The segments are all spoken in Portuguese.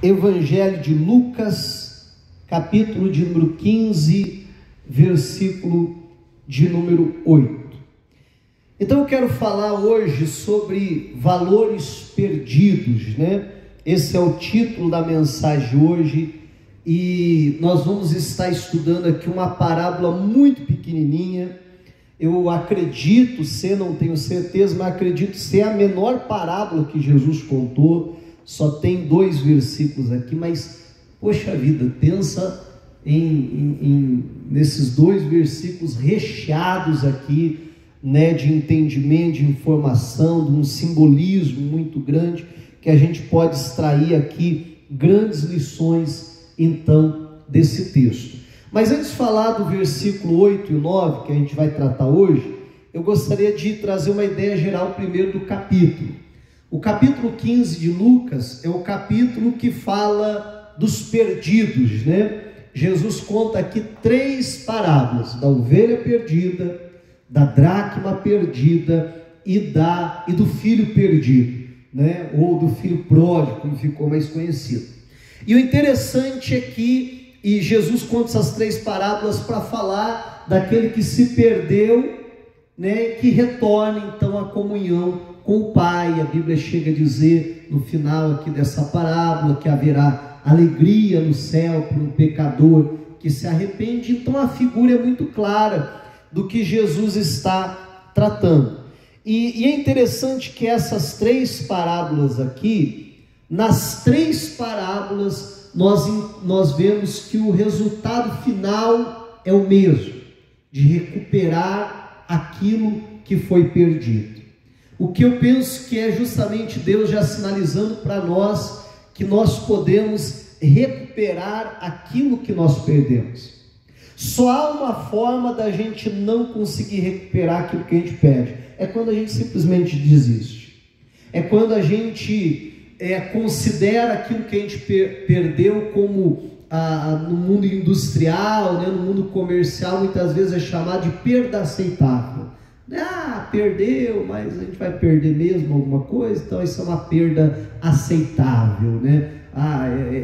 Evangelho de Lucas, capítulo de número 15, versículo de número 8. Então eu quero falar hoje sobre valores perdidos, né? Esse é o título da mensagem hoje, e nós vamos estar estudando aqui uma parábola muito pequenininha. Eu acredito ser, não tenho certeza, mas acredito ser a menor parábola que Jesus contou. Só tem 2 versículos aqui, mas, poxa vida, pensa nesses 2 versículos recheados aqui, né, de entendimento, de informação, de um simbolismo muito grande, que a gente pode extrair aqui grandes lições, então, desse texto. Mas antes de falar do versículo 8 e 9, que a gente vai tratar hoje, eu gostaria de trazer uma ideia geral primeiro do capítulo. O capítulo 15 de Lucas é o capítulo que fala dos perdidos, né? Jesus conta aqui 3 parábolas: da ovelha perdida, da dracma perdida e do filho perdido, né? Ou do filho pródigo, como ficou mais conhecido. E o interessante é que Jesus conta essas 3 parábolas para falar daquele que se perdeu, né? Que retorna então à comunhão com o Pai. A Bíblia chega a dizer no final aqui dessa parábola que haverá alegria no céu por um pecador que se arrepende. Então a figura é muito clara do que Jesus está tratando. E é interessante que essas 3 parábolas aqui, nas 3 parábolas nós vemos que o resultado final é o mesmo, de recuperar aquilo que foi perdido. O que eu penso que é justamente Deus já sinalizando para nós que nós podemos recuperar aquilo que nós perdemos. Só há uma forma da gente não conseguir recuperar aquilo que a gente perde: é quando a gente simplesmente desiste. É quando a gente considera aquilo que a gente perdeu como no mundo industrial, né, no mundo comercial, muitas vezes é chamado de perda aceitável. Perdeu, mas a gente vai perder mesmo alguma coisa, então isso é uma perda aceitável, né?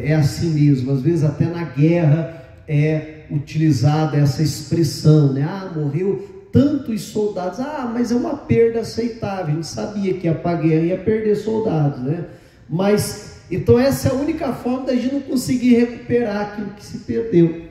É assim mesmo. Às vezes até na guerra é utilizada essa expressão, né? Morreu tantos soldados, mas é uma perda aceitável. A gente sabia que a guerra ia perder soldados, né? Mas, então essa é a única forma da gente não conseguir recuperar aquilo que se perdeu.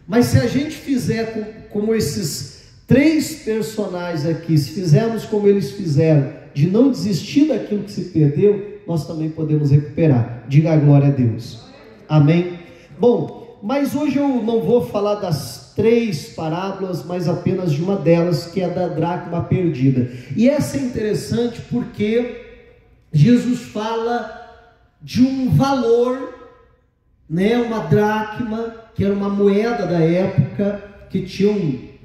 Mas se a gente fizer como esses 3 personagens aqui, se fizermos como eles fizeram, de não desistir daquilo que se perdeu, nós também podemos recuperar. Diga a glória a Deus. Amém? Bom, mas hoje eu não vou falar das 3 parábolas, mas apenas de uma delas, que é da dracma perdida. E essa é interessante porque Jesus fala de um valor, né? Uma dracma, que era uma moeda da época, que tinha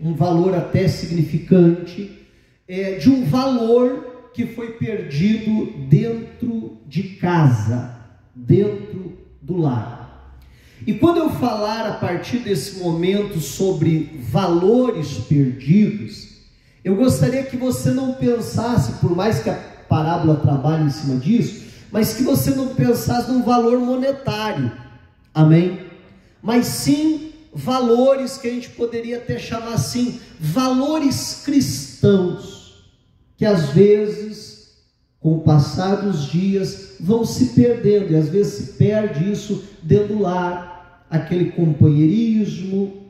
um valor até significante, de um valor que foi perdido dentro de casa, dentro do lar. E quando eu falar a partir desse momento sobre valores perdidos, eu gostaria que você não pensasse, por mais que a parábola trabalhe em cima disso, mas que você não pensasse num valor monetário, amém? Mas sim valores que a gente poderia até chamar assim, valores cristãos, que às vezes, com o passar dos dias, vão se perdendo, e às vezes se perde isso dentro do lar, aquele companheirismo,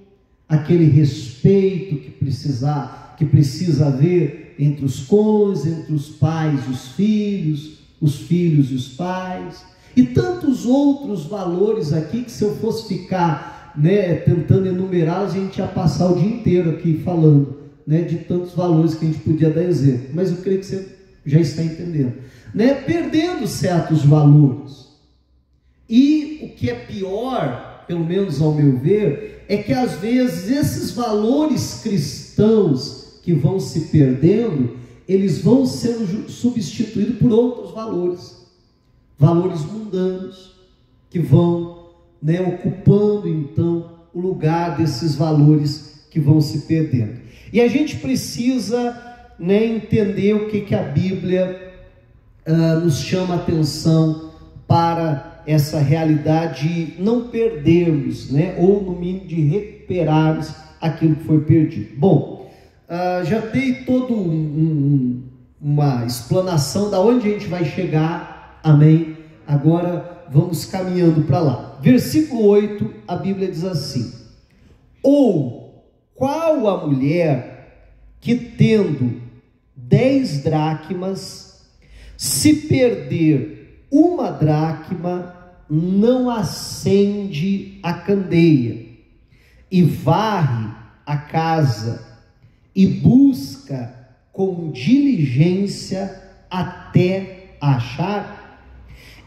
aquele respeito que precisa haver entre os cônjuges, entre os pais e os filhos e os pais, e tantos outros valores aqui que, se eu fosse ficar tentando enumerá-los, a gente ia passar o dia inteiro aqui falando, né, de tantos valores que a gente podia dar exemplo, mas eu creio que você já está entendendo, né, perdendo certos valores. E o que é pior, pelo menos ao meu ver, é que às vezes esses valores cristãos que vão se perdendo, eles vão sendo substituídos por outros valores mundanos, que vão ocupando então o lugar desses valores que vão se perdendo. E a gente precisa entender o que a Bíblia nos chama a atenção para essa realidade de não perdermos, né? Ou no mínimo de recuperarmos aquilo que foi perdido. Bom, já dei toda uma explanação da onde a gente vai chegar, amém? Agora vamos caminhando para lá. Versículo 8, a Bíblia diz assim: ou qual a mulher que tendo 10 dracmas, se perder uma dracma, não acende a candeia e varre a casa e busca com diligência até achar?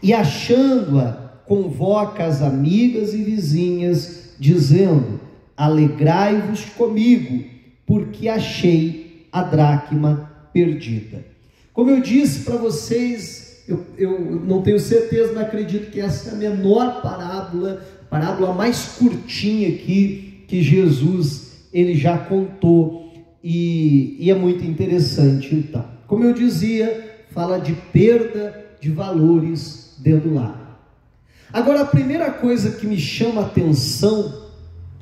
E achando-a, convoca as amigas e vizinhas, dizendo: alegrai-vos comigo, porque achei a dracma perdida. Como eu disse para vocês, eu não tenho certeza, mas acredito que essa é a menor parábola mais curtinha aqui que Jesus ele já contou, e é muito interessante. Então, como eu dizia, fala de perda de valores dentro do lar. Agora, a primeira coisa que me chama a atenção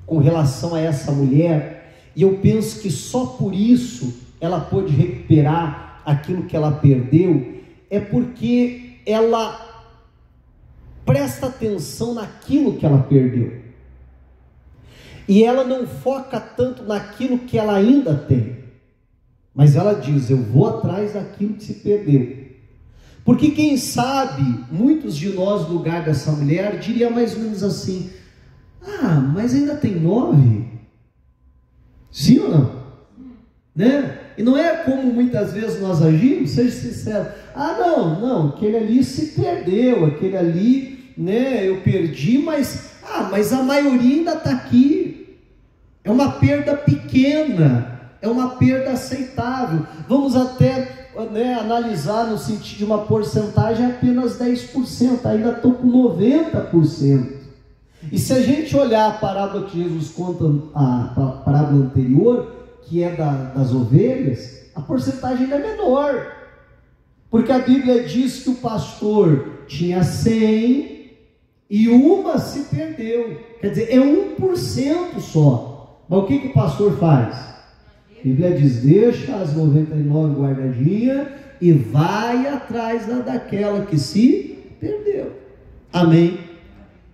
com relação a essa mulher, e eu penso que só por isso ela pôde recuperar aquilo que ela perdeu, é porque ela presta atenção naquilo que ela perdeu, e ela não foca tanto naquilo que ela ainda tem, mas ela diz: eu vou atrás daquilo que se perdeu. Porque quem sabe, muitos de nós no lugar dessa mulher diria mais ou menos assim: ah, mas ainda tem 9? Sim ou não? Né? E não é como muitas vezes nós agimos, seja sincero: ah, não, aquele ali se perdeu, aquele ali, né, eu perdi, mas a maioria ainda está aqui. É uma perda pequena, é uma perda aceitável. Vamos até, né, analisar no sentido de uma porcentagem, apenas 10%, ainda estou com 90%. E se a gente olhar a parábola que Jesus conta, a parábola anterior, que é das ovelhas, a porcentagem ainda é menor, porque a Bíblia diz que o pastor tinha 100 e uma se perdeu, quer dizer, é 1% só. Mas o que o pastor faz? A Bíblia diz: deixa as 99 guardadinhas e vai atrás daquela que se perdeu. Amém?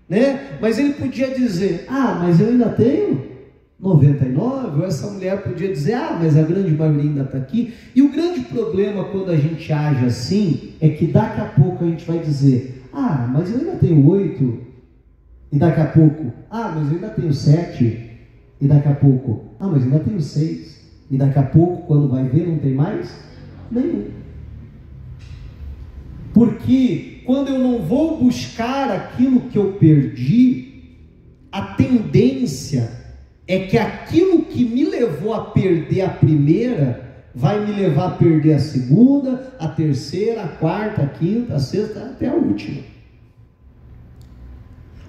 Né? Mas ele podia dizer: ah, mas eu ainda tenho 99, ou essa mulher podia dizer: ah, mas a grande maioria ainda está aqui. E o grande problema quando a gente age assim, é que daqui a pouco a gente vai dizer: ah, mas eu ainda tenho 8, e daqui a pouco: ah, mas eu ainda tenho 7, e daqui a pouco: ah, mas eu ainda tenho 6, e daqui a pouco, quando vai ver, não tem mais nenhum. Porque quando eu não vou buscar aquilo que eu perdi, a tendência é que aquilo que me levou a perder a primeira, vai me levar a perder a segunda, a terceira, a quarta, a quinta, a sexta, até a última.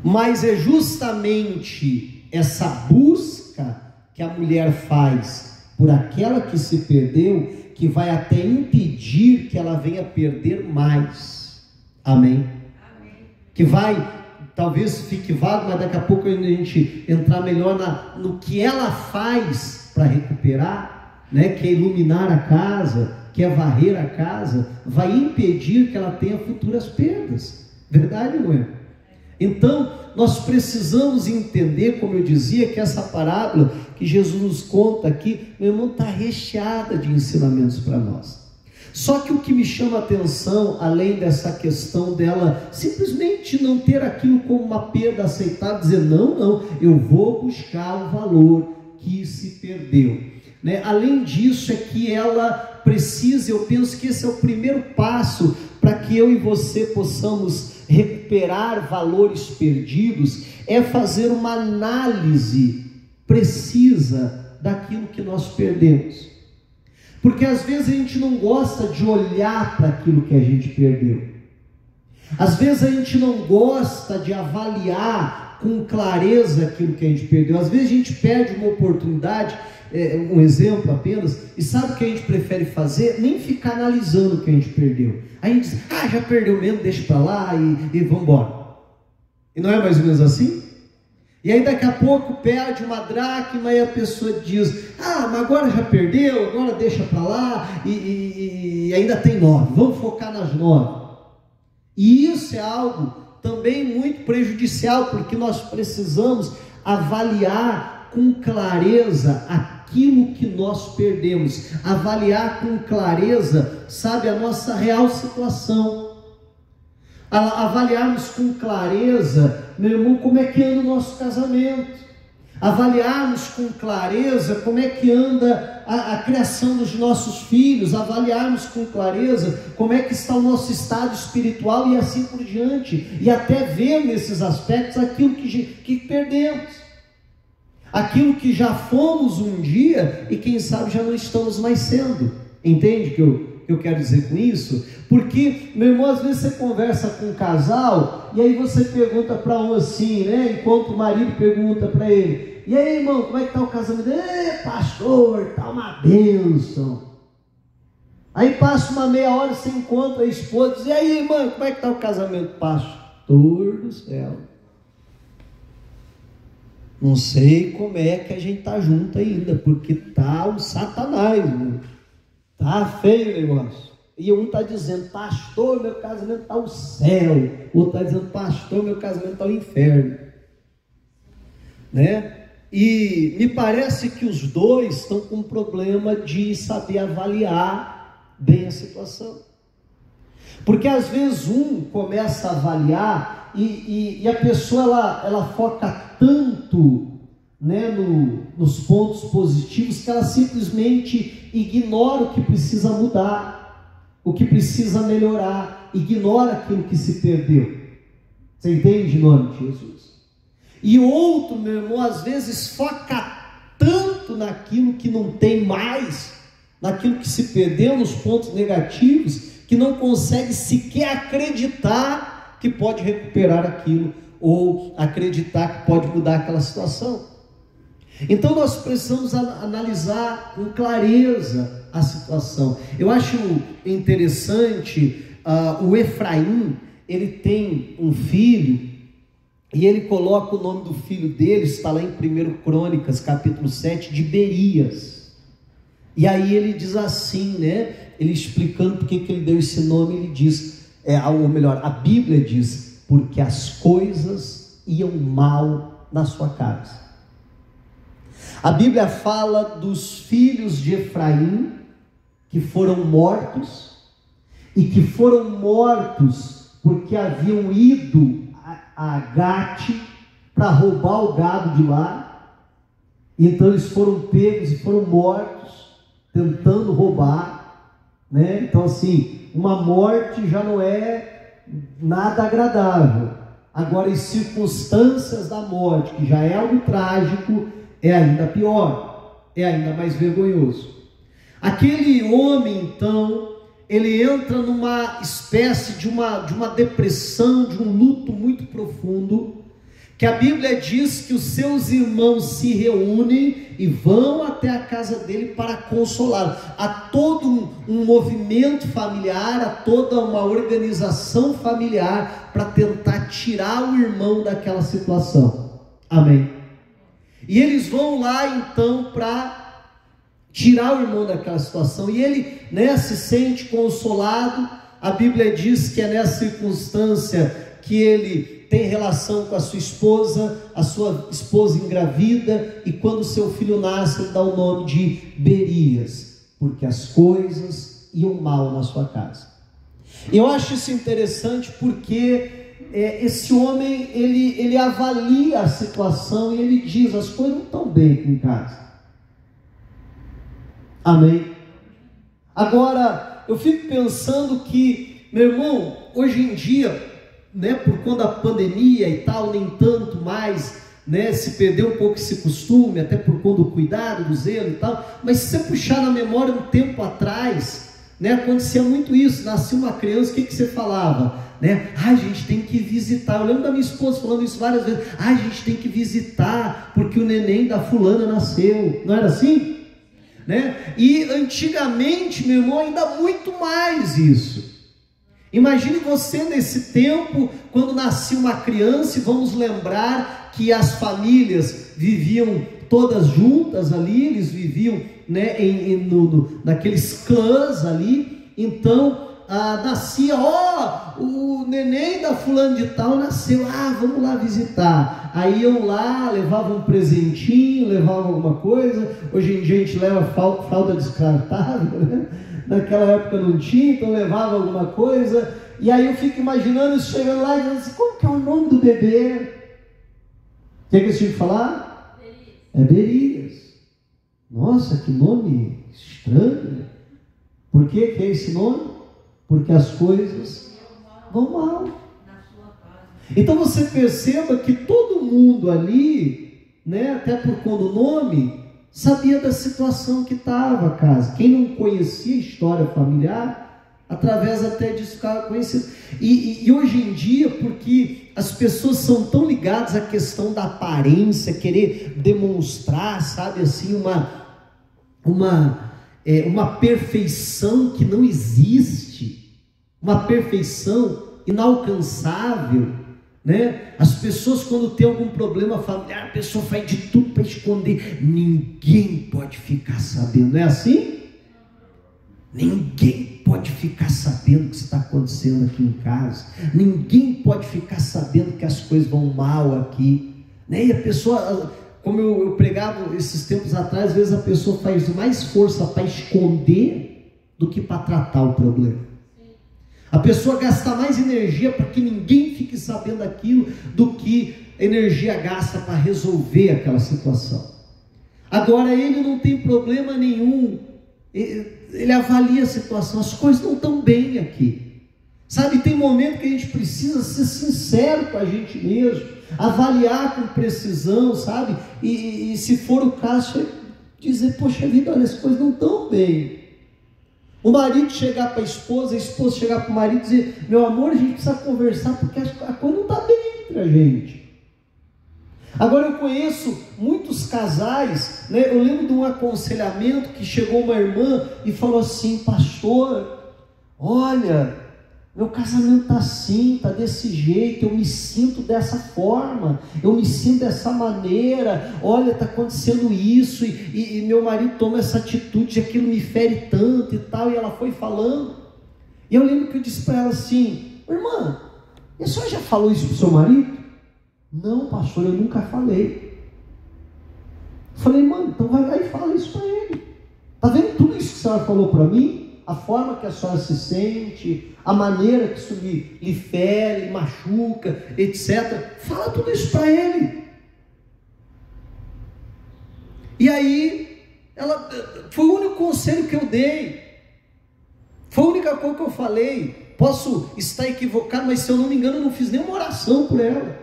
Mas é justamente essa busca que a mulher faz por aquela que se perdeu, que vai até impedir que ela venha perder mais. Amém? Amém. Que vai, talvez fique vago, mas daqui a pouco a gente entrar melhor no que ela faz para recuperar, né? Que é iluminar a casa, que é varrer a casa, vai impedir que ela tenha futuras perdas. Verdade, não é? Então, nós precisamos entender, como eu dizia, que essa parábola que Jesus nos conta aqui, meu irmão, está recheada de ensinamentos para nós. Só que o que me chama a atenção, além dessa questão dela simplesmente não ter aquilo como uma perda aceitável, dizer: não, eu vou buscar o valor que se perdeu, né? Além disso, é que ela precisa, eu penso que esse é o primeiro passo para que eu e você possamos recuperar valores perdidos, é fazer uma análise precisa daquilo que nós perdemos. Porque às vezes a gente não gosta de olhar para aquilo que a gente perdeu. Às vezes a gente não gosta de avaliar com clareza aquilo que a gente perdeu. Às vezes a gente perde uma oportunidade um exemplo apenas, e sabe o que a gente prefere fazer? Nem ficar analisando o que a gente perdeu. A gente diz, já perdeu mesmo, deixa para lá e vamos embora. E não é mais ou menos assim? E aí daqui a pouco perde uma dracma e a pessoa diz, mas agora já perdeu, agora deixa para lá e ainda tem 9, vamos focar nas 9. E isso é algo também muito prejudicial, porque nós precisamos avaliar com clareza aquilo que nós perdemos, avaliar com clareza, sabe, a nossa real situação. Avaliarmos com clareza, meu irmão, como é que anda o nosso casamento, avaliarmos com clareza como é que anda a criação dos nossos filhos, avaliarmos com clareza como é que está o nosso estado espiritual e assim por diante, e até ver nesses aspectos aquilo que perdemos, aquilo que já fomos um dia e quem sabe já não estamos mais sendo. Entende o que eu quero dizer com isso? Porque, meu irmão, às vezes você conversa com um casal e aí você pergunta para um assim, né? Enquanto o marido pergunta para ele, e aí, irmão, como é que está o casamento? Pastor, está uma bênção. Aí passa uma meia hora, você encontra a esposa e diz, e aí, irmão, como é que está o casamento? Pastor do céu, não sei como é que a gente está junto ainda, porque tá o satanás, meu. Tá feio o negócio. E um está dizendo, pastor, meu casamento está o céu. O outro está dizendo, pastor, meu casamento está o inferno. Né? E me parece que os dois estão com um problema de saber avaliar bem a situação. Porque às vezes um começa a avaliar e a pessoa ela foca tanto, né, nos pontos positivos, que ela simplesmente ignora o que precisa mudar, o que precisa melhorar, ignora aquilo que se perdeu. Você entende, em nome de Jesus? E outro, meu irmão, às vezes foca tanto naquilo que não tem mais, naquilo que se perdeu, nos pontos negativos, que não consegue sequer acreditar que pode recuperar aquilo, ou acreditar que pode mudar aquela situação. Então nós precisamos analisar com clareza a situação. Eu acho interessante, o Efraim, ele tem um filho, e ele coloca o nome do filho dele, está lá em 1 Crônicas, capítulo 7, de Berias. E aí ele diz assim, né? Ele explicando porque que ele deu esse nome, ele diz, ou melhor, a Bíblia diz, porque as coisas iam mal na sua casa. A Bíblia fala dos filhos de Efraim, que foram mortos, e que foram mortos porque haviam ido a Gate para roubar o gado de lá. Então eles foram pegos e foram mortos tentando roubar, né? Então assim, uma morte já não é nada agradável. Agora as circunstâncias da morte, que já é algo trágico, é ainda pior, é ainda mais vergonhoso. Aquele homem então, ele entra numa espécie de uma depressão, de um luto muito profundo, que a Bíblia diz que os seus irmãos se reúnem e vão até a casa dele para consolá-lo. Há todo um movimento familiar, há toda uma organização familiar para tentar tirar o irmão daquela situação. Amém? E eles vão lá então para tirar o irmão daquela situação, e ele, né, se sente consolado. A Bíblia diz que é nessa circunstância que ele tem relação com a sua esposa engravida, e quando seu filho nasce, ele dá o nome de Berias, porque as coisas iam mal na sua casa. Eu acho isso interessante porque esse homem, ele avalia a situação e ele diz, as coisas não estão bem aqui em casa. Amém? Agora, eu fico pensando que, meu irmão, hoje em dia, né, por conta da pandemia e tal, nem tanto mais, né, se perdeu um pouco esse costume, até por conta do cuidado, do zelo e tal, mas se você puxar na memória um tempo atrás, né, acontecia muito isso. Nascia uma criança, o que você falava? Né? A gente tem que visitar. Eu lembro da minha esposa falando isso várias vezes. A gente tem que visitar, porque o neném da fulana nasceu. Não era assim? né? E antigamente, meu irmão, ainda muito mais isso. Imagine você nesse tempo, quando nascia uma criança, e vamos lembrar que as famílias viviam todas juntas ali, eles viviam, né, naqueles clãs ali. Então nascia, o neném da fulano de tal nasceu, vamos lá visitar. Aí iam lá, levavam um presentinho, levavam alguma coisa. Hoje em dia a gente leva fralda descartável, né? Naquela época não tinha, então levava alguma coisa. E aí eu fico imaginando isso chegando lá e dizendo assim: como que é o nome do bebê? O que eles tinham que falar? É Berias. Nossa, que nome estranho. Por que é esse nome? Porque as coisas vão mal. Então você perceba que todo mundo ali, né, até por conta do nome, sabia da situação que estava a casa. Quem não conhecia a história familiar, através até disso ficava conhecido. E hoje em dia, porque as pessoas são tão ligadas à questão da aparência, querer demonstrar, sabe, assim, uma perfeição que não existe, uma perfeição inalcançável, né? As pessoas, quando tem algum problema familiar, a pessoa faz de tudo para esconder. Ninguém pode ficar sabendo, não é assim? Ninguém pode ficar sabendo o que está acontecendo aqui em casa. Ninguém pode ficar sabendo que as coisas vão mal aqui, né? E a pessoa, como eu pregava esses tempos atrás, às vezes a pessoa faz mais força para esconder do que para tratar o problema. A pessoa gasta mais energia para que ninguém fique sabendo daquilo do que energia gasta para resolver aquela situação. Agora ele não tem problema nenhum, ele avalia a situação, as coisas não estão bem aqui. Sabe, tem momento que a gente precisa ser sincero com a gente mesmo, avaliar com precisão, sabe? E se for o caso, dizer: poxa vida, olha, as coisas não estão bem. O marido chegar para a esposa chegar para o marido e dizer: meu amor, a gente precisa conversar porque a coisa não está bem entre a gente. Agora eu conheço muitos casais, né? Eu lembro de um aconselhamento que chegou uma irmã e falou assim: pastor, olha, meu casamento está assim, está desse jeito, eu me sinto dessa forma, eu me sinto dessa maneira, olha, está acontecendo isso, e meu marido toma essa atitude, aquilo me fere tanto e tal. E ela foi falando, e eu lembro que eu disse para ela assim: irmã, a senhora já falou isso para o seu marido? Não, pastor, eu nunca falei. Eu falei: mano, então vai lá e fala isso para ele. Está vendo tudo isso que a senhora falou para mim? A forma que a senhora se sente, a maneira que isso lhe fere, machuca, etc. Fala tudo isso para ele. E aí, foi o único conselho que eu dei. Foi a única coisa que eu falei. Posso estar equivocado, mas se eu não me engano, eu não fiz nenhuma oração por ela.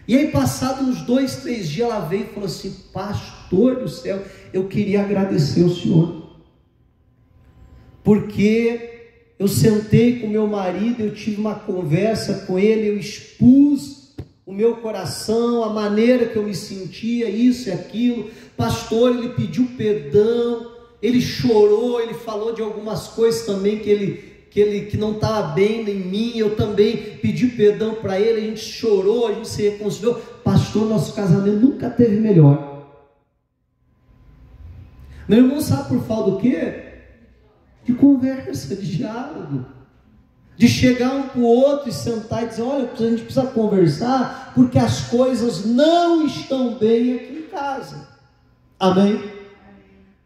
E aí, passados uns 2, 3 dias, ela veio e falou assim: pastor do céu, eu queria agradecer ao senhor, porque eu sentei com meu marido, eu tive uma conversa com ele, eu expus o meu coração, a maneira que eu me sentia, isso e aquilo. Pastor, ele pediu perdão, ele chorou, ele falou de algumas coisas também que não estava bem em mim. Eu também pedi perdão para ele, a gente chorou, a gente se reconciliou. Pastor, nosso casamento nunca teve melhor. Meu irmão, sabe por falta do quê? De conversa, de diálogo, de chegar um para o outro e sentar e dizer: olha, a gente precisa conversar, porque as coisas não estão bem aqui em casa. Amém?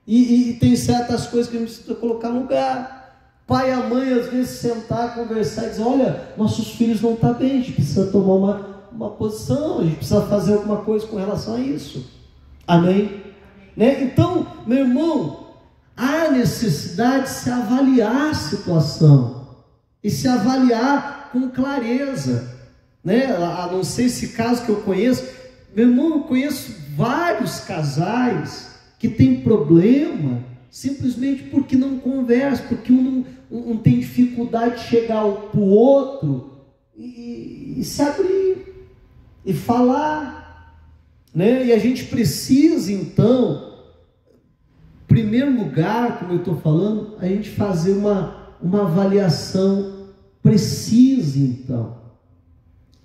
E tem certas coisas que a gente precisa colocar no lugar. Pai e a mãe, às vezes, sentar, conversar e dizer: olha, nossos filhos não estão bem, a gente precisa tomar uma posição, a gente precisa fazer alguma coisa com relação a isso. Amém? Né? Então, meu irmão, há necessidade de se avaliar a situação e se avaliar com clareza, né? A não ser esse caso que eu conheço, meu irmão, eu conheço vários casais que têm problema simplesmente porque não conversam, porque um não tem dificuldade de chegar para o outro e se abrir e falar, né? E a gente precisa então primeiro lugar, como eu estou falando, a gente fazer uma avaliação precisa, então,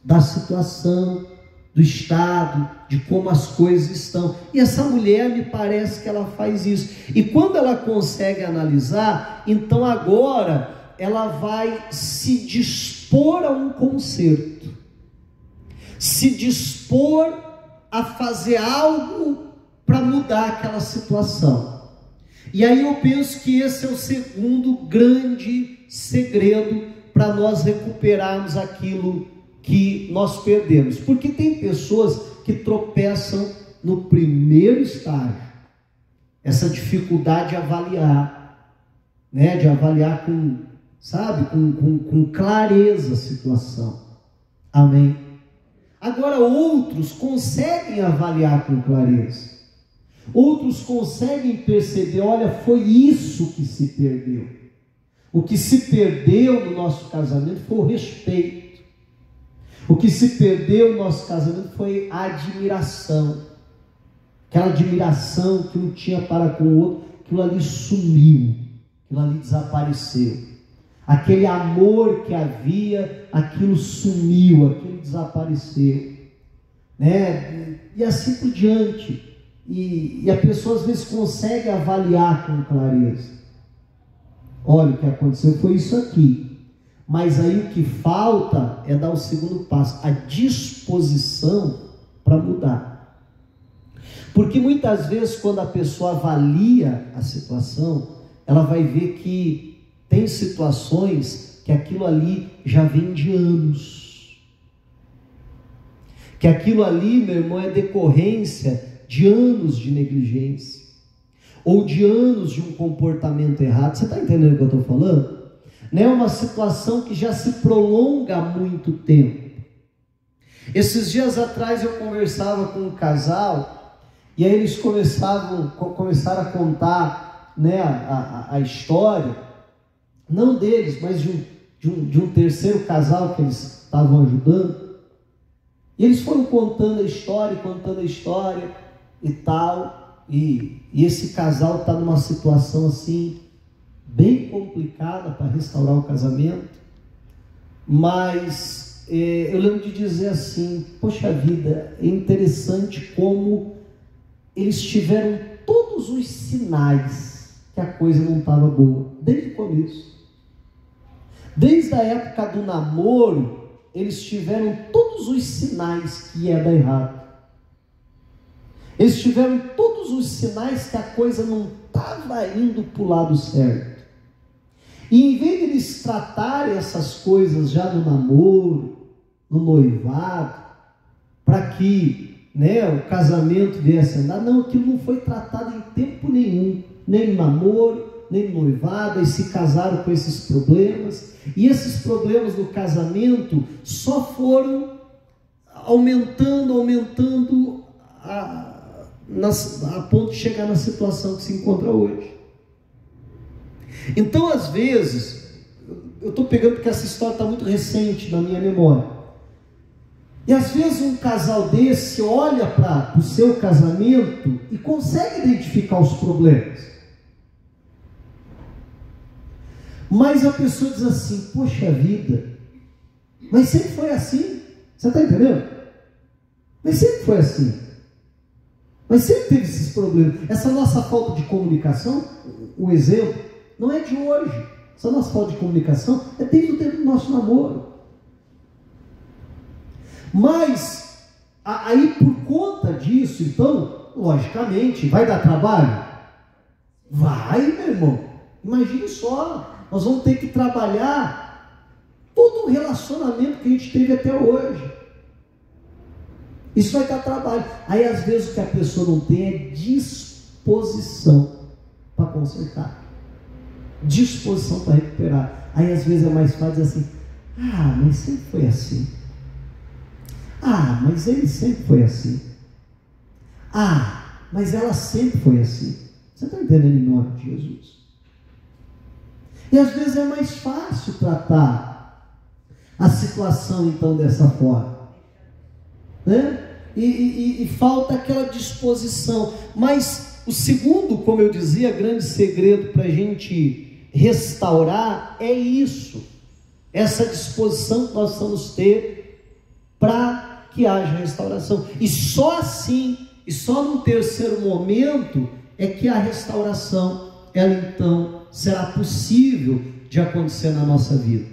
da situação, do estado, de como as coisas estão. E essa mulher, me parece que ela faz isso. E quando ela consegue analisar, então agora ela vai se dispor a um conserto, se dispor a fazer algo para mudar aquela situação. E aí eu penso que esse é o segundo grande segredo para nós recuperarmos aquilo que nós perdemos. Porque tem pessoas que tropeçam no primeiro estágio, essa dificuldade de avaliar, né? De avaliar com clareza a situação. Amém? Agora outros conseguem avaliar com clareza, outros conseguem perceber, olha, foi isso que se perdeu. O que se perdeu no nosso casamento foi o respeito. O que se perdeu no nosso casamento foi a admiração. Aquela admiração que um tinha para com o outro, aquilo ali sumiu, aquilo ali desapareceu. Aquele amor que havia, aquilo sumiu, aquilo desapareceu, né? E assim por diante. E a pessoa às vezes consegue avaliar com clareza. Olha, o que aconteceu foi isso aqui. Mas aí o que falta é dar o segundo passo, a disposição para mudar. Porque muitas vezes quando a pessoa avalia a situação, ela vai ver que tem situações que aquilo ali já vem de anos. Que aquilo ali, meu irmão, é decorrência de anos de negligência. Ou de anos de um comportamento errado. Você está entendendo o que eu estou falando? É uma situação que já se prolonga há muito tempo. Esses dias atrás eu conversava com um casal, e aí eles começaram a contar, né, a história, não deles, mas de um terceiro casal que eles estavam ajudando. E eles foram contando a história e tal, e esse casal está numa situação assim, bem complicada para restaurar o casamento, mas eu lembro de dizer assim, poxa vida, é interessante como eles tiveram todos os sinais que a coisa não estava boa, desde o começo. Desde a época do namoro, eles tiveram todos os sinais que ia dar errado. Eles tiveram todos os sinais que a coisa não estava indo para o lado certo. E em vez de eles tratarem essas coisas já no namoro, no noivado, para que, né, o casamento viesse a andar, não, aquilo não foi tratado em tempo nenhum, nem no namoro, nem no noivado, e se casaram com esses problemas, e esses problemas do casamento só foram aumentando a ponto de chegar na situação que se encontra hoje. Então, às vezes, eu estou pegando porque essa história está muito recente na minha memória, e às vezes um casal desse olha para o seu casamento e consegue identificar os problemas, mas a pessoa diz assim, poxa vida, mas sempre foi assim, você está entendendo? Mas sempre foi assim, mas sempre teve esses problemas. Essa nossa falta de comunicação, o exemplo, não é de hoje. Essa nossa falta de comunicação é desde o tempo do nosso namoro. Mas, aí por conta disso, então, logicamente, vai dar trabalho? Vai, meu irmão. Imagine só, nós vamos ter que trabalhar todo o relacionamento que a gente teve até hoje. Isso vai dar trabalho. Aí, às vezes, o que a pessoa não tem é disposição para consertar. Disposição para recuperar. Aí às vezes é mais fácil dizer assim, mas sempre foi assim, mas ele sempre foi assim, mas ela sempre foi assim. Você está entendendo, em nome de Jesus? E às vezes é mais fácil tratar a situação então dessa forma, né? E falta aquela disposição. Mas o segundo, como eu dizia, grande segredo para a gente restaurar é isso, essa disposição que nós precisamos ter para que haja restauração. E só assim, e só no terceiro momento, é que a restauração, ela então será possível de acontecer na nossa vida.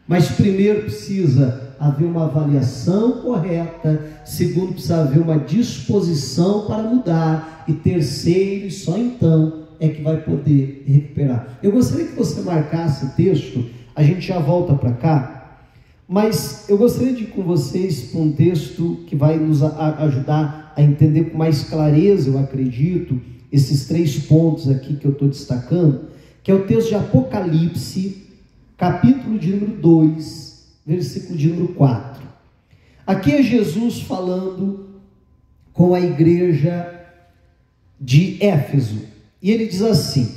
Mas primeiro precisa haver uma avaliação correta, segundo precisa haver uma disposição para mudar, e terceiro, e só então é que vai poder recuperar. Eu gostaria que você marcasse o texto, a gente já volta para cá, mas eu gostaria de ir com vocês para um texto que vai nos ajudar a entender com mais clareza, eu acredito, esses 3 pontos aqui que eu estou destacando, que é o texto de Apocalipse, capítulo de número 2, versículo de número 4. Aqui é Jesus falando com a igreja de Éfeso, e ele diz assim: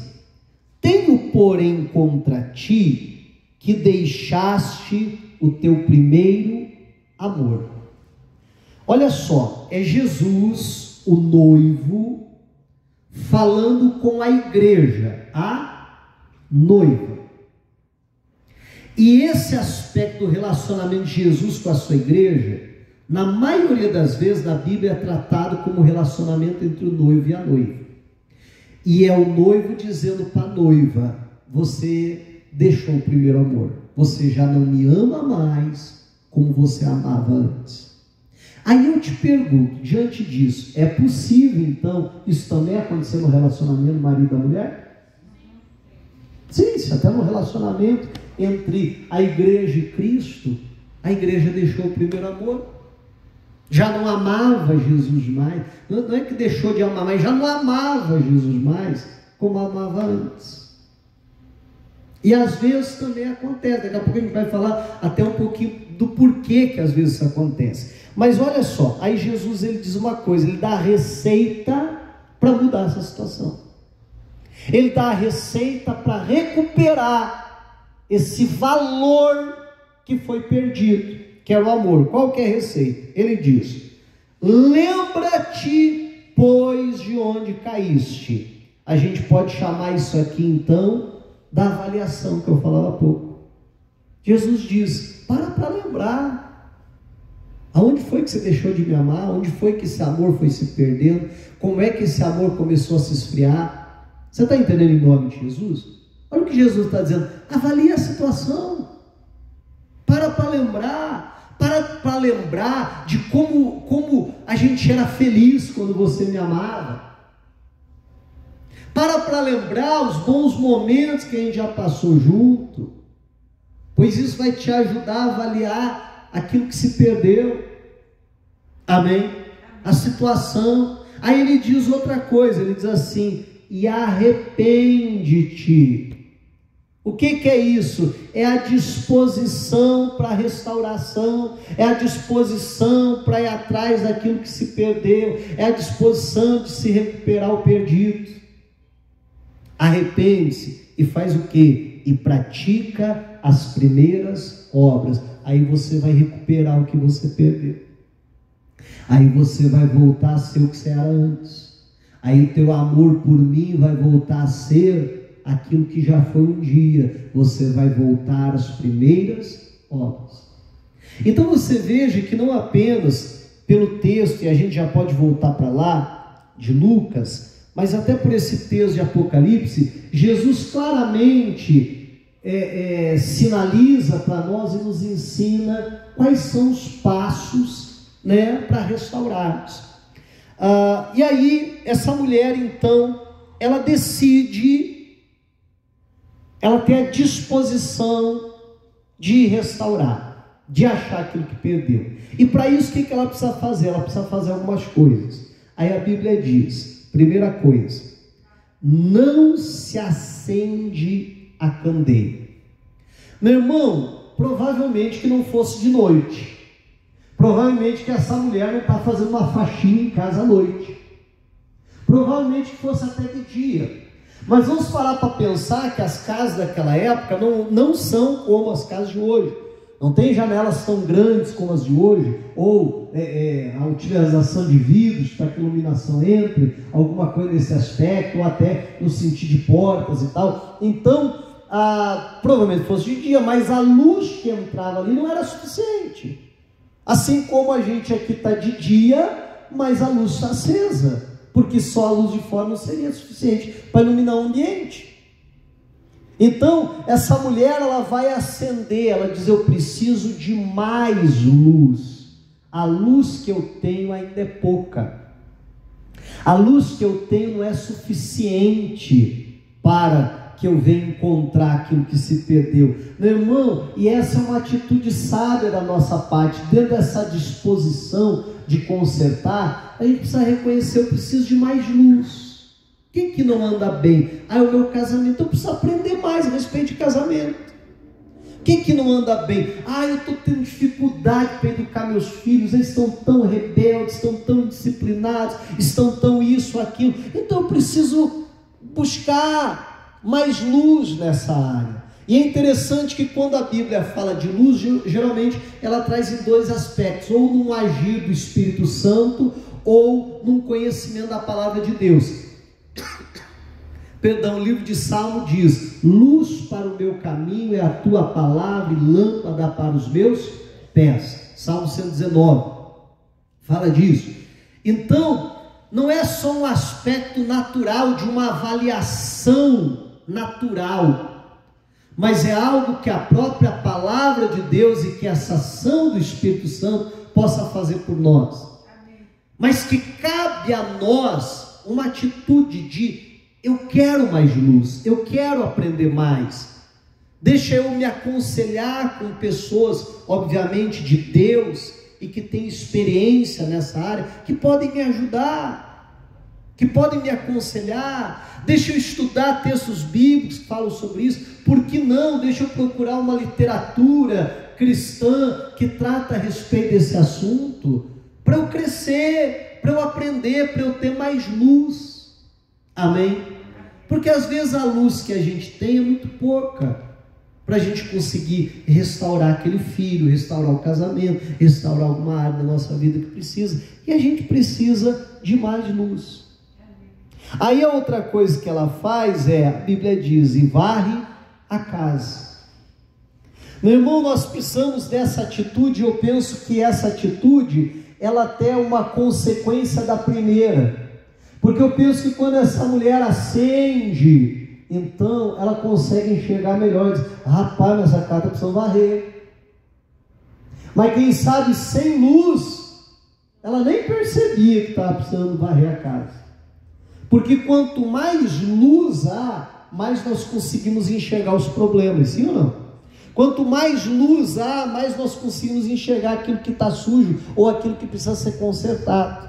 tenho, porém, contra ti que deixaste o teu primeiro amor. Olha só, é Jesus, o noivo, falando com a igreja, a noiva. E esse aspecto do relacionamento de Jesus com a sua igreja, na maioria das vezes na Bíblia é tratado como relacionamento entre o noivo e a noiva. E é o noivo dizendo para a noiva: você deixou o primeiro amor, você já não me ama mais como você amava antes. Aí eu te pergunto, diante disso, é possível então isso também acontecer no relacionamento marido e mulher? Sim, se até no relacionamento entre a igreja e Cristo, a igreja deixou o primeiro amor, já não amava Jesus mais, não é que deixou de amar, mas já não amava Jesus mais como amava antes. E às vezes também acontece, daqui a pouco a gente vai falar até um pouquinho do porquê que às vezes isso acontece. Mas olha só, aí Jesus ele diz uma coisa, ele dá a receita para mudar essa situação. Ele dá a receita para recuperar esse valor que foi perdido, que era o amor. Qual que é a receita? Ele diz: lembra-te, pois, de onde caíste. A gente pode chamar isso aqui então da avaliação que eu falava há pouco. Jesus diz: para lembrar. Aonde foi que você deixou de me amar? Onde foi que esse amor foi se perdendo? Como é que esse amor começou a se esfriar? Você está entendendo em nome de Jesus? Olha o que Jesus está dizendo: avalie a situação. Para lembrar. Para lembrar de como a gente era feliz quando você me amava. Para lembrar os bons momentos que a gente já passou junto. Pois isso vai te ajudar a avaliar aquilo que se perdeu. Amém? A situação. Aí ele diz outra coisa, ele diz assim: e arrepende-te. O que é isso? É a disposição para a restauração, é a disposição para ir atrás daquilo que se perdeu, é a disposição de se recuperar o perdido. Arrepende-se e faz o quê? E pratica as primeiras obras. Aí você vai recuperar o que você perdeu. Aí você vai voltar a ser o que você era antes. Aí o teu amor por mim vai voltar a ser aquilo que já foi um dia. Você vai voltar às primeiras obras. Então você veja que não apenas pelo texto, e a gente já pode voltar para lá, de Lucas, mas até por esse texto de Apocalipse, Jesus claramente sinaliza para nós e nos ensina quais são os passos, para restaurarmos. E aí, essa mulher, então, ela decide, ela tem a disposição de restaurar, de achar aquilo que perdeu. E para isso, o que ela precisa fazer? Ela precisa fazer algumas coisas. Aí a Bíblia diz, primeira coisa: não se acende a candeia. Meu irmão, provavelmente que não fosse de noite. Provavelmente que essa mulher não está fazendo uma faxina em casa à noite. Provavelmente que fosse até de dia. Mas vamos parar para pensar que as casas daquela época não são como as casas de hoje. Não tem janelas tão grandes como as de hoje, ou a utilização de vidros para que a iluminação entre, alguma coisa nesse aspecto, ou até no sentido de portas e tal. Então, provavelmente fosse de dia, mas a luz que entrava ali não era suficiente. Assim como a gente aqui está de dia, mas a luz está acesa, porque só a luz de fora não seria suficiente para iluminar o ambiente. Então, essa mulher, ela vai acender, ela diz: eu preciso de mais luz. A luz que eu tenho ainda é pouca. A luz que eu tenho não é suficiente para que eu venha encontrar aquilo que se perdeu. Meu irmão, e essa é uma atitude sábia da nossa parte, dentro dessa disposição de consertar, a gente precisa reconhecer: eu preciso de mais luz. Quem que não anda bem? O meu casamento, eu preciso aprender mais a respeito de casamento. Quem que não anda bem? Eu estou tendo dificuldade para educar meus filhos, eles estão tão rebeldes, estão tão indisciplinados, estão tão isso, aquilo. Então eu preciso buscar mais luz nessa área. E é interessante que quando a Bíblia fala de luz, geralmente ela traz em dois aspectos: ou num agir do Espírito Santo, ou num conhecimento da palavra de Deus. O livro de Salmo diz: luz para o meu caminho é a tua palavra e lâmpada para os meus pés. Salmo 119 fala disso. Então, não é só um aspecto natural de uma avaliação natural, mas é algo que a própria palavra de Deus e que essa ação do Espírito Santo possa fazer por nós. Amém. Mas que cabe a nós uma atitude de: eu quero mais luz, eu quero aprender mais. Deixa eu me aconselhar com pessoas, obviamente, de Deus, e que têm experiência nessa área, que podem me ajudar, que podem me aconselhar. Deixa eu estudar textos bíblicos que falam sobre isso. Por que não? Deixa eu procurar uma literatura cristã que trata a respeito desse assunto, para eu crescer, para eu aprender, para eu ter mais luz. Amém? Porque às vezes a luz que a gente tem é muito pouca para a gente conseguir restaurar aquele filho, restaurar o casamento, restaurar alguma área da nossa vida que precisa. E a gente precisa de mais luz. Aí a outra coisa que ela faz a Bíblia diz: e varre a casa. Meu irmão, nós precisamos dessa atitude. Eu penso que essa atitude, ela até é uma consequência da primeira. Porque eu penso que quando essa mulher acende, então ela consegue enxergar melhor. Diz: rapaz, essa casa está precisando varrer. Mas quem sabe sem luz, ela nem percebia que estava precisando varrer a casa. Porque quanto mais luz há, mais nós conseguimos enxergar os problemas, sim ou não? Quanto mais luz há, mais nós conseguimos enxergar aquilo que está sujo, ou aquilo que precisa ser consertado.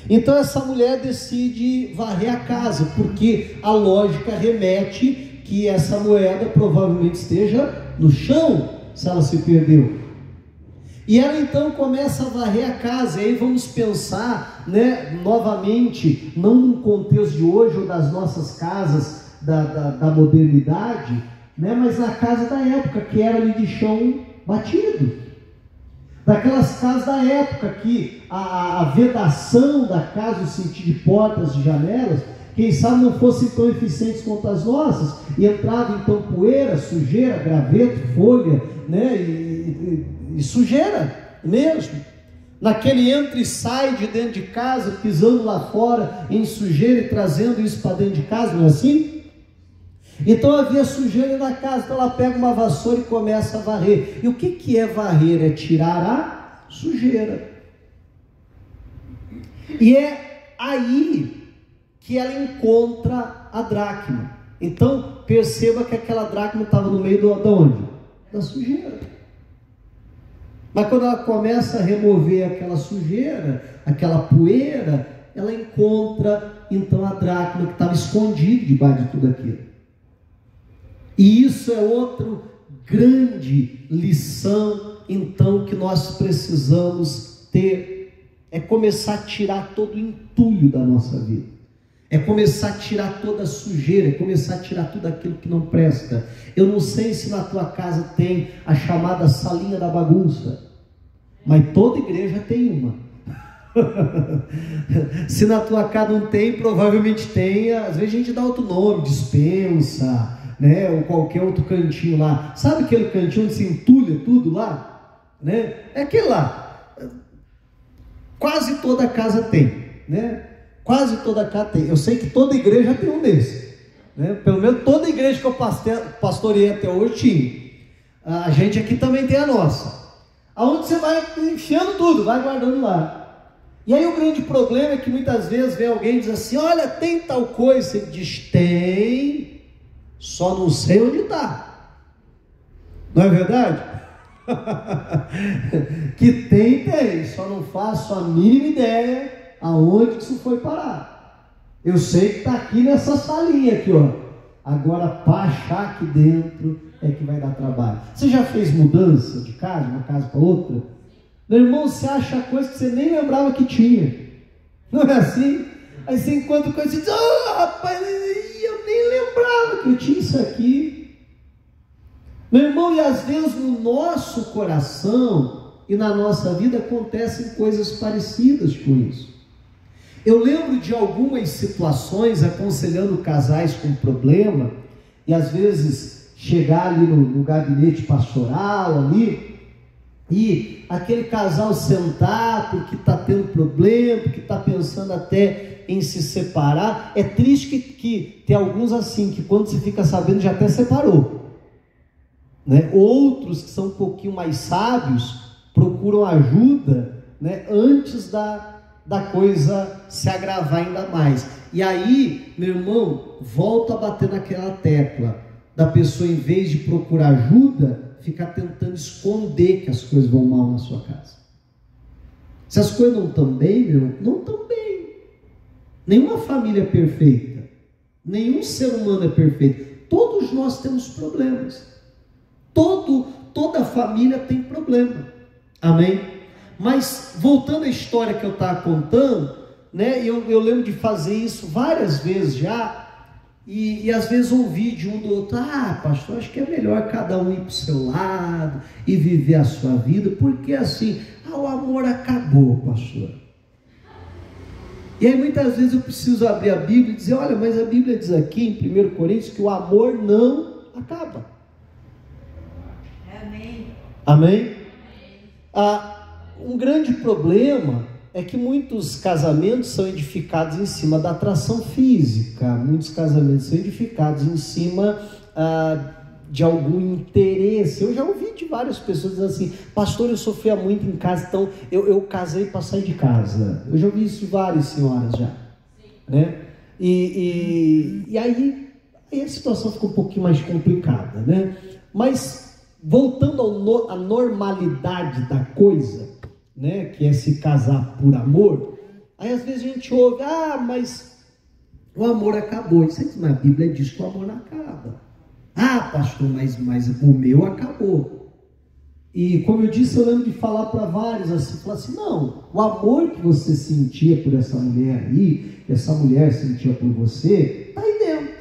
Então essa mulher decide varrer a casa, porque a lógica remete que essa moeda provavelmente esteja no chão, se ela se perdeu. E ela então começa a varrer a casa. E aí vamos pensar, novamente, não no contexto de hoje ou das nossas casas da modernidade, mas na casa da época, que era ali de chão batido. Daquelas casas da época que a vedação da casa, no sentido de portas e janelas, quem sabe não fossem tão eficientes quanto as nossas, e entrava então poeira, sujeira, graveto, folha, e sujeira mesmo. Naquele entra e sai de dentro de casa, pisando lá fora em sujeira e trazendo isso para dentro de casa, não é assim? Então havia sujeira na casa, então ela pega uma vassoura e começa a varrer. E o que é varrer? É tirar a sujeira. E é aí que ela encontra a dracma. Então perceba que aquela dracma estava no meio de onde? Da sujeira. Mas quando ela começa a remover aquela sujeira, aquela poeira, ela encontra então a dracma que estava escondida debaixo de tudo aquilo. E isso é outra grande lição, então, que nós precisamos ter, é começar a tirar todo o entulho da nossa vida. É começar a tirar toda a sujeira, é começar a tirar tudo aquilo que não presta. Eu não sei se na tua casa tem a chamada salinha da bagunça, mas toda igreja tem uma. Se na tua casa não tem, provavelmente tem. Às vezes a gente dá outro nome, dispensa, né? Ou qualquer outro cantinho lá. Sabe aquele cantinho onde se entulha tudo lá? Né? É aquele lá. Quase toda casa tem, né? Quase toda casa tem. Eu sei que toda igreja tem um desse, né? Pelo menos toda igreja que eu pastoreei até hoje tinha. A gente aqui também tem a nossa. Aonde você vai enfiando tudo, vai guardando lá. E aí o grande problema é que muitas vezes vem alguém e diz assim: olha, tem tal coisa. Você diz: tem, só não sei onde está. Não é verdade? Que tem, só não faço a mínima ideia aonde que isso foi parar. Eu sei que está aqui nessa salinha aqui, ó. Agora para achar aqui dentro é que vai dar trabalho. Você já fez mudança de casa, uma casa para outra? Meu irmão, você acha coisa que você nem lembrava que tinha. Não é assim? Aí você encontra coisa e diz: rapaz, eu nem lembrava que eu tinha isso aqui. Meu irmão, e às vezes no nosso coração e na nossa vida acontecem coisas parecidas com isso. Eu lembro de algumas situações aconselhando casais com problema, e às vezes chegar ali no gabinete pastoral ali, e aquele casal sentar porque está tendo problema, porque está pensando até em se separar. É triste que tem alguns assim, que quando se fica sabendo já até separou, né? Outros que são um pouquinho mais sábios procuram ajuda, né, antes da coisa se agravar ainda mais. E aí, meu irmão, volta a bater naquela tecla da pessoa, em vez de procurar ajuda, ficar tentando esconder que as coisas vão mal na sua casa. Se as coisas não estão bem, meu irmão, não estão bem. Nenhuma família é perfeita, nenhum ser humano é perfeito. Todos nós temos problemas. Toda família tem problema. Amém? Mas voltando à história que eu estava contando, né, eu lembro de fazer isso várias vezes já, e às vezes ouvir de um do outro: pastor, acho que é melhor cada um ir para o seu lado e viver a sua vida, porque assim, o amor acabou, pastor. E aí muitas vezes eu preciso abrir a Bíblia e dizer: olha, mas a Bíblia diz aqui em 1 Coríntios que o amor não acaba. Amém? Amém? Um grande problema é que muitos casamentos são edificados em cima da atração física, muitos casamentos são edificados em cima de algum interesse. Eu já ouvi de várias pessoas dizendo assim: pastor, eu sofria muito em casa, então eu casei para sair de casa. Eu já ouvi isso de várias senhoras já, né? E aí a situação fica um pouquinho mais complicada, né? Mas voltando à normalidade da coisa, né, que é se casar por amor, aí às vezes a gente ouve: mas o amor acabou. Isso aqui na Bíblia diz que o amor não acaba. Pastor, mas o meu acabou. E como eu disse, eu lembro de falar para vários assim, falar assim: não, o amor que você sentia por essa mulher aí, que essa mulher sentia por você, está aí dentro.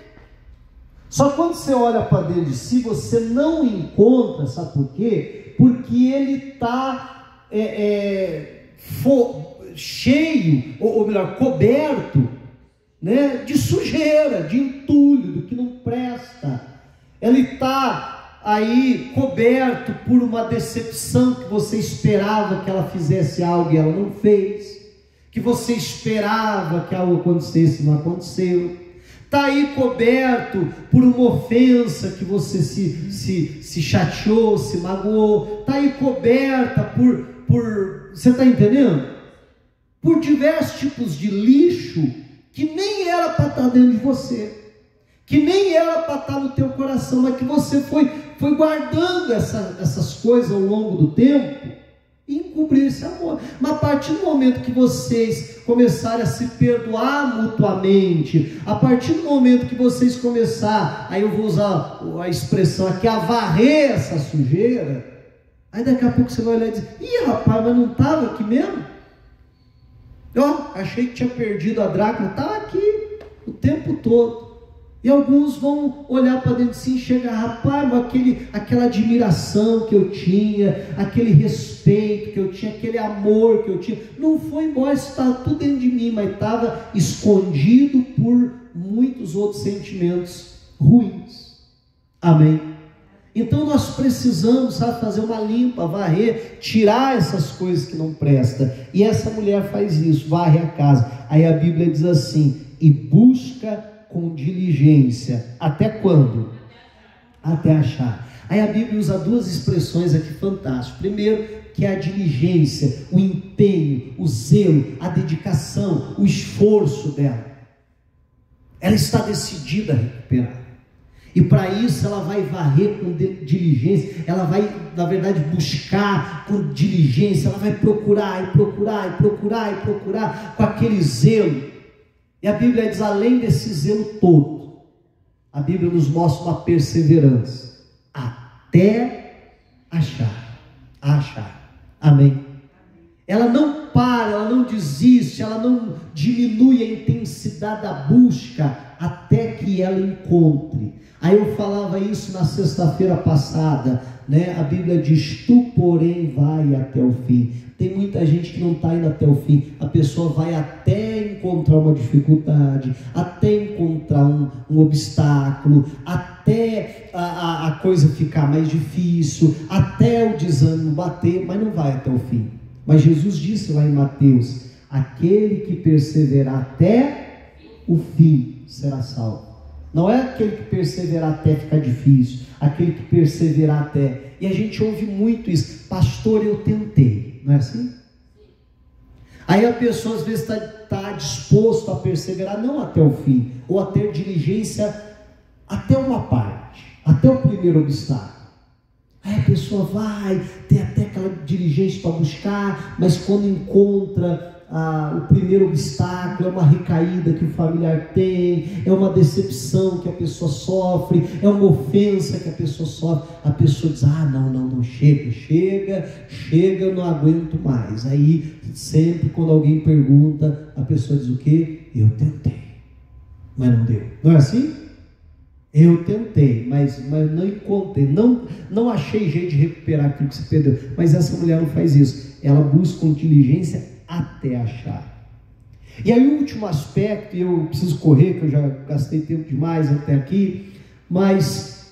Só quando você olha para dentro de si, você não encontra, sabe por quê? Porque ele está cheio, ou melhor, coberto, né, de sujeira, de entulho, do que não presta. Ele está aí coberto por uma decepção que você esperava que ela fizesse algo e ela não fez, que você esperava que algo acontecesse e não aconteceu. Está aí coberto por uma ofensa que você se chateou, se magoou. Está aí coberta por você está entendendo? Por diversos tipos de lixo que nem era para estar dentro de você, que nem era para estar no teu coração, mas que você foi guardando essas coisas ao longo do tempo e encobriu esse amor. Mas a partir do momento que vocês começarem a se perdoar mutuamente, a partir do momento que vocês começarem, aí eu vou usar a expressão aqui, a varrer essa sujeira, aí daqui a pouco você vai olhar e dizer: rapaz, mas não estava aqui mesmo? Achei que tinha perdido a dracma, estava aqui. tempo todo. E alguns vão olhar para dentro de si e chegar, rapaz, mas aquela admiração que eu tinha, aquele respeito que eu tinha, aquele amor que eu tinha, não foi embora, isso estava tudo dentro de mim, mas estava escondido por muitos outros sentimentos ruins. Amém? Então nós precisamos, sabe, fazer uma limpa, varrer, tirar essas coisas que não prestam. E essa mulher faz isso, varre a casa. Aí a Bíblia diz assim, e busca com diligência. Até quando? Até achar. Aí a Bíblia usa duas expressões aqui fantásticas. Primeiro, que é a diligência, o empenho, o zelo, a dedicação, o esforço dela. Ela está decidida a recuperar. E para isso ela vai varrer com diligência, ela vai, na verdade, buscar com diligência, ela vai procurar e procurar e procurar e procurar com aquele zelo. E a Bíblia diz, além desse zelo todo, a Bíblia nos mostra uma perseverança, até achar. Amém? Ela não para, ela não desiste, ela não diminui a intensidade da busca, até que ela encontre. Aí eu falava isso na sexta-feira passada, né? A Bíblia diz, tu porém vai até o fim. Tem muita gente que não está indo até o fim. A pessoa vai até encontrar uma dificuldade, até encontrar um obstáculo, até a coisa ficar mais difícil, até o desânimo bater, mas não vai até o fim. Mas Jesus disse lá em Mateus, aquele que perseverar até o fim será salvo. Não é aquele que perseverar até ficar difícil, aquele que perseverar até. E a gente ouve muito isso, pastor, eu tentei, não é assim? Aí a pessoa às vezes está disposto a perseverar, não até o fim, ou a ter diligência até uma parte, até o primeiro obstáculo. Aí a pessoa vai ter até aquela diligência para buscar, mas quando encontra o primeiro obstáculo, é uma recaída que o familiar tem, é uma decepção que a pessoa sofre, é uma ofensa que a pessoa sofre, a pessoa diz, não, chega, eu não aguento mais. Aí sempre quando alguém pergunta, a pessoa diz o quê? Eu tentei, mas não deu. Não é assim? Eu tentei, mas não encontrei, não achei jeito de recuperar aquilo que você perdeu. Mas essa mulher não faz isso, ela busca com diligência até achar. E aí o último aspecto, e eu preciso correr, que eu já gastei tempo demais até aqui, mas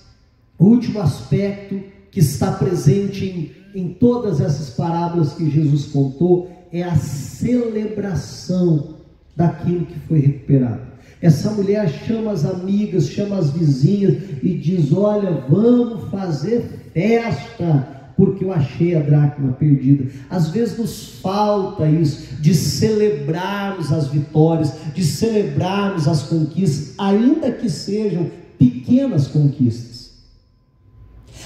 o último aspecto que está presente em todas essas parábolas que Jesus contou é a celebração daquilo que foi recuperado. Essa mulher chama as amigas, chama as vizinhas e diz, olha, vamos fazer festa, porque eu achei a dracma perdida. Às vezes nos falta isso, de celebrarmos as vitórias, de celebrarmos as conquistas, ainda que sejam pequenas conquistas,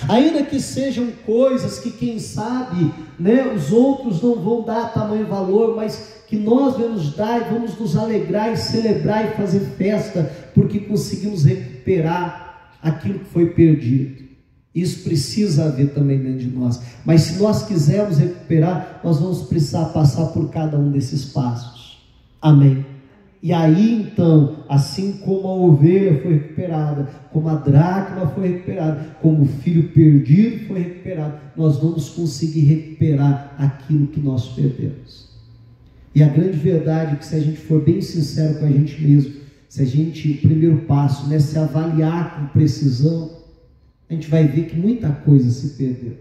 ainda que sejam coisas que quem sabe, né, os outros não vão dar tamanho valor, mas que nós vamos dar e vamos nos alegrar e celebrar e fazer festa, porque conseguimos recuperar aquilo que foi perdido. Isso precisa haver também dentro de nós, mas se nós quisermos recuperar, nós vamos precisar passar por cada um desses passos. Amém? E aí então, assim como a ovelha foi recuperada, como a dracma foi recuperada, como o filho perdido foi recuperado, nós vamos conseguir recuperar aquilo que nós perdemos. E a grande verdade é que, se a gente for bem sincero com a gente mesmo, se a gente, o primeiro passo, né, se avaliar com precisão, a gente vai ver que muita coisa se perdeu.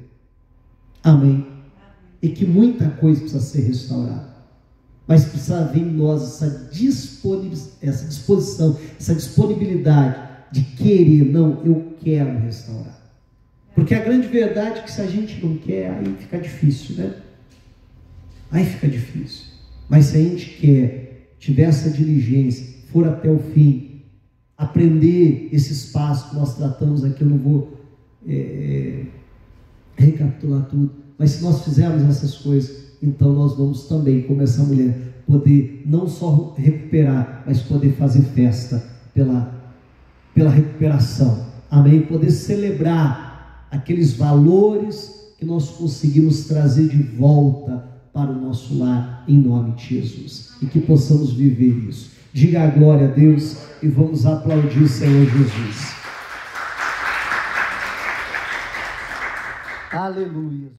Amém? E que muita coisa precisa ser restaurada. Mas precisa haver em nós essa disposição, essa disponibilidade de querer, não, eu quero restaurar. Porque a grande verdade é que, se a gente não quer, aí fica difícil, né? Aí fica difícil. Mas se a gente quer, tiver essa diligência, for até o fim, aprender esses passos que nós tratamos aqui, eu não vou recapitular tudo, mas se nós fizermos essas coisas, então nós vamos também, como essa mulher, poder não só recuperar, mas poder fazer festa pela recuperação. Amém? Poder celebrar aqueles valores que nós conseguimos trazer de volta para o nosso lar, em nome de Jesus, e que possamos viver isso. Diga a glória a Deus e vamos aplaudir o Senhor Jesus. Aleluia.